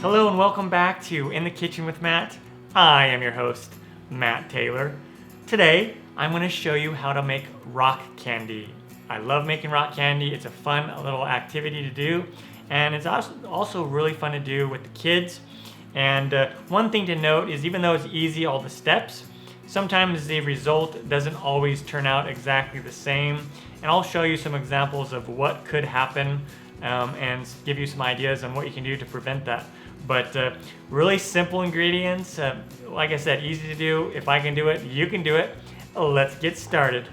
Hello and welcome back to In the Kitchen with Matt. I am your host, Matt Taylor. Today, I'm going to show you how to make rock candy. I love making rock candy. It's a fun little activity to do, and it's also really fun to do with the kids. And one thing to note is even though it's easy, all the steps, sometimes the result doesn't always turn out exactly the same. And I'll show you some examples of what could happen and give you some ideas on what you can do to prevent that. But really simple ingredients, like I said, easy to do. If I can do it, you can do it. Let's get started.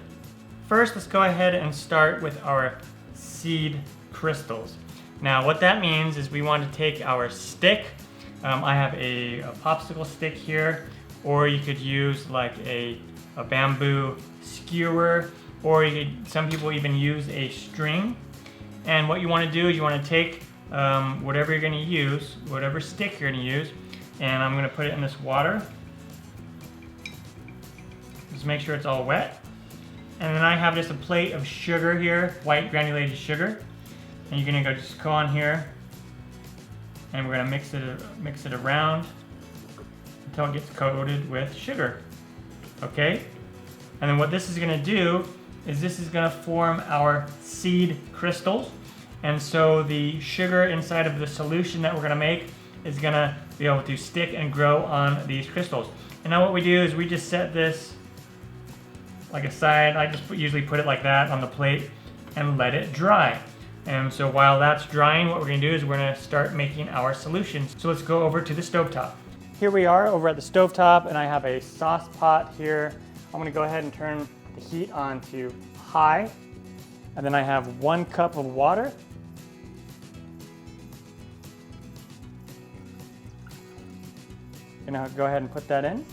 First, let's go ahead and start with our seed crystals. Now, what that means is we want to take our stick. I have a popsicle stick here, or you could use like a bamboo skewer, or some people even use a string. And what you want to do is you want to take whatever you're going to use, whatever stick you're going to use, and I'm going to put it in this water. Just make sure it's all wet. And then I have just a plate of sugar here, white granulated sugar. And you're going to just go on here, and we're going to mix it around until it gets coated with sugar. Okay? And then what this is going to do is this is going to form our seed crystals. And so the sugar inside of the solution that we're going to make is going to be able to stick and grow on these crystals. And now what we do is we just set this like aside. I just usually put it like that on the plate and let it dry. And so while that's drying, what we're going to do is we're going to start making our solutions. So let's go over to the stovetop. Here we are over at the stovetop, and I have a sauce pot here. I'm going to go ahead and turn the heat on to high. And then I have 1 cup of water. Gonna go ahead and put that in.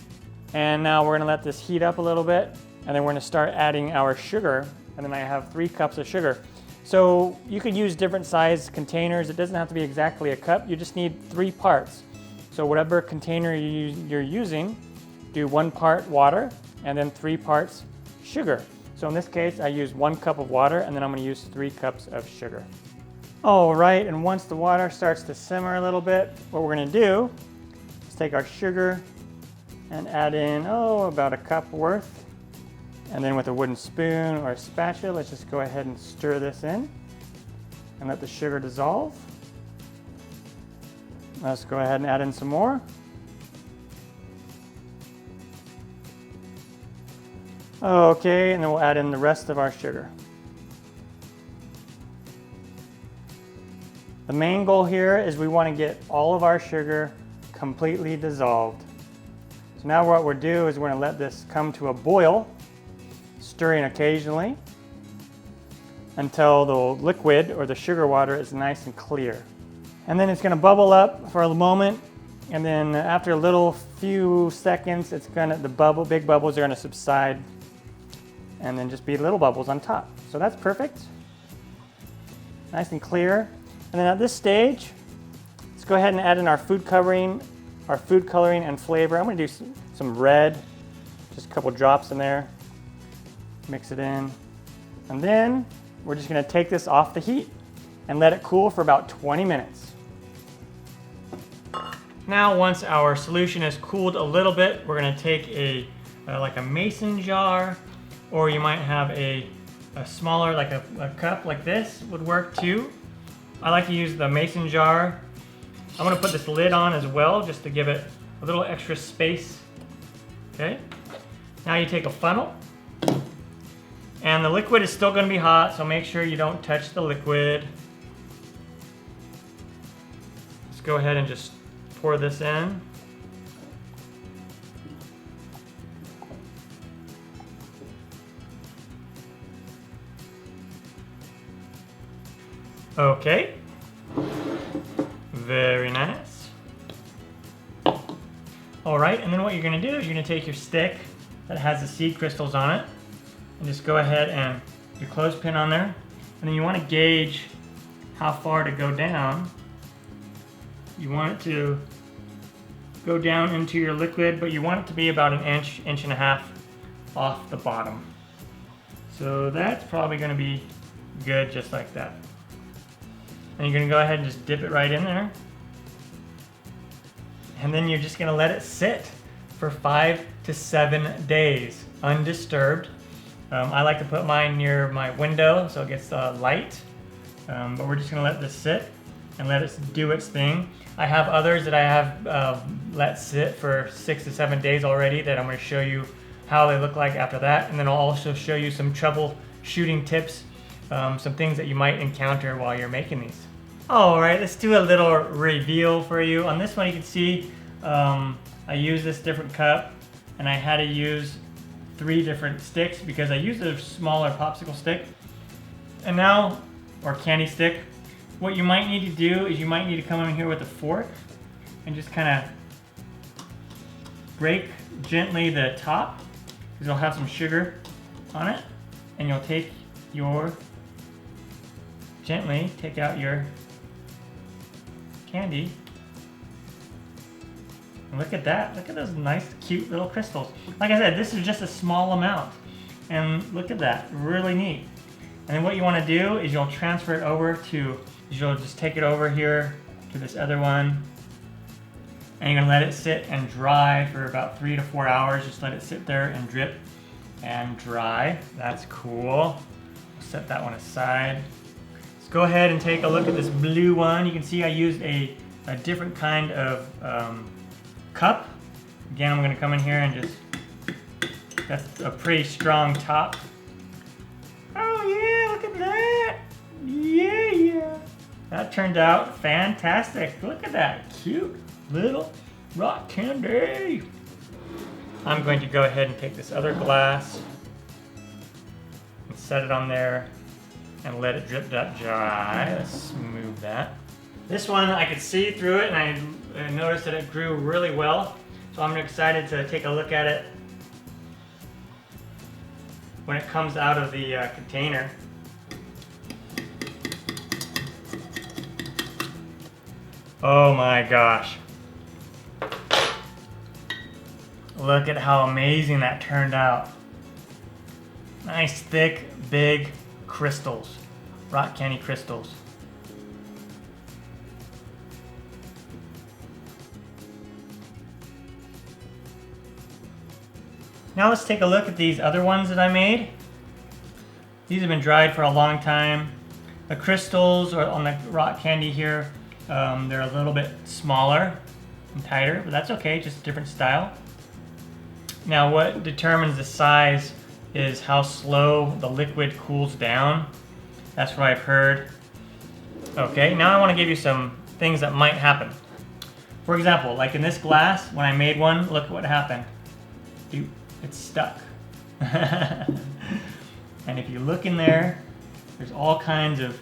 And now we're gonna let this heat up a little bit, and then we're gonna start adding our sugar. And then I have 3 cups of sugar. So you could use different size containers. It doesn't have to be exactly a cup. You just need 3 parts. So whatever container you're using, do 1 part water and then 3 parts sugar. So in this case, I use 1 cup of water, and then I'm gonna use 3 cups of sugar. All right, and once the water starts to simmer a little bit, what we're gonna do is take our sugar and add in, about a cup worth. And then with a wooden spoon or a spatula, let's just go ahead and stir this in and let the sugar dissolve. Let's go ahead and add in some more. Okay, and then we'll add in the rest of our sugar. The main goal here is we want to get all of our sugar completely dissolved. So now what we'll do is we're going to let this come to a boil, stirring occasionally until the liquid or the sugar water is nice and clear. And then it's going to bubble up for a moment, and then after a few seconds, the big bubbles are going to subside, and then just be little bubbles on top. So that's perfect. Nice and clear. And then at this stage, let's go ahead and add in our food coloring and flavor. I'm gonna do some red, just a couple drops in there. Mix it in. And then we're just gonna take this off the heat and let it cool for about 20 minutes. Now, once our solution has cooled a little bit, we're gonna take like a mason jar, or you might have a smaller, like a cup like this would work too. I like to use the mason jar. I'm gonna put this lid on as well, just to give it a little extra space. Okay. Now you take a funnel, and the liquid is still gonna be hot, so make sure you don't touch the liquid. Let's go ahead and just pour this in. Okay, very nice. All right, and then what you're gonna do is you're gonna take your stick that has the seed crystals on it, and just go ahead and your clothespin on there, and then you wanna gauge how far to go down. You want it to go down into your liquid, but you want it to be about an inch, inch and a half off the bottom. So that's probably gonna be good, just like that. And you're gonna go ahead and just dip it right in there. And then you're just gonna let it sit for 5 to 7 days, undisturbed. I like to put mine near my window so it gets light. But we're just gonna let this sit and let it do its thing. I have others that I have let sit for 6 to 7 days already that I'm gonna show you how they look like after that. And then I'll also show you some troubleshooting tips, some things that you might encounter while you're making these. All right, let's do a little reveal for you. On this one, you can see I used this different cup, and I had to use 3 different sticks because I used a smaller popsicle stick. And now, or candy stick, what you might need to do is you might need to come in here with a fork and just kind of break gently the top, because it'll have some sugar on it, and you'll take your, gently take out your candy. And look at that, look at those nice cute little crystals. Like I said, this is just a small amount, and look at that, really neat. And then what you want to do is you'll transfer it over to, you'll just take it over here to this other one, and you're gonna let it sit and dry for about 3 to 4 hours. Just let it sit there and drip and dry. That's cool. Set that one aside. Let's go ahead and take a look at this blue one. You can see I used a different kind of cup. Again, I'm gonna come in here and just, that's a pretty strong top. Oh yeah, look at that. Yeah. That turned out fantastic. Look at that cute little rock candy. I'm going to go ahead and take this other glass and set it on there and let it drip that dry. Let's move that. This one, I could see through it, and I noticed that it grew really well. So I'm excited to take a look at it when it comes out of the container. Oh my gosh. Look at how amazing that turned out. Nice, thick, big crystals. Rock candy crystals. Now let's take a look at these other ones that I made. These have been dried for a long time. The crystals on the rock candy here, they're a little bit smaller and tighter, but that's okay, just a different style. Now what determines the size is how slow the liquid cools down. That's what I've heard. Okay, now I want to give you some things that might happen. For example, like in this glass, when I made one, look at what happened. It's stuck. And if you look in there, there's all kinds of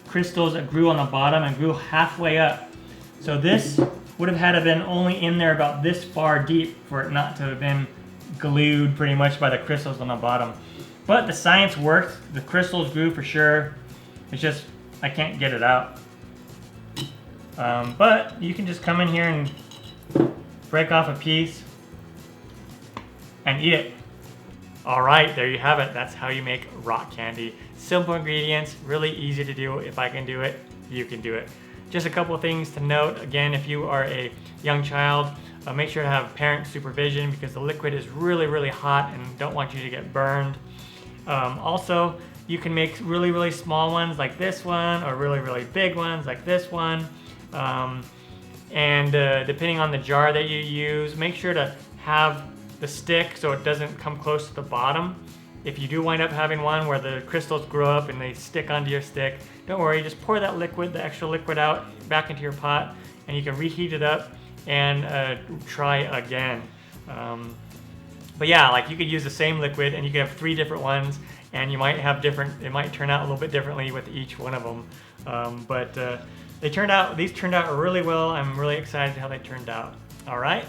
crystals that grew on the bottom and grew halfway up. So this would have had to been only in there about this far deep for it not to have been glued pretty much by the crystals on the bottom. But the science worked. The crystals grew for sure. It's just, I can't get it out. But you can just come in here and break off a piece and eat it. All right, there you have it. That's how you make rock candy. Simple ingredients, really easy to do. If I can do it, you can do it. Just a couple of things to note. Again, if you are a young child, make sure to have parent supervision because the liquid is really, really hot and don't want you to get burned. Also, you can make really, really small ones like this one or really, really big ones like this one. Depending on the jar that you use, make sure to have the stick so it doesn't come close to the bottom. If you do wind up having one where the crystals grow up and they stick onto your stick, don't worry, just pour that liquid, the extra liquid out back into your pot, and you can reheat it up and try again. But yeah, like you could use the same liquid and you could have 3 different ones, and you might have different, it might turn out a little bit differently with each one of them. These turned out really well. I'm really excited how they turned out. All right.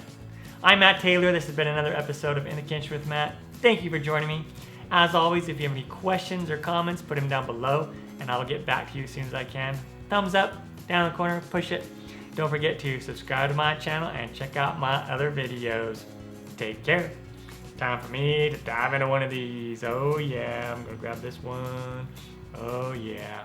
I'm Matt Taylor. This has been another episode of In the Kitchen with Matt. Thank you for joining me. As always, if you have any questions or comments, put them down below and I'll get back to you as soon as I can. Thumbs up, down in the corner, push it. Don't forget to subscribe to my channel and check out my other videos. Take care. Time for me to dive into one of these. Oh yeah, I'm gonna grab this one. Oh yeah.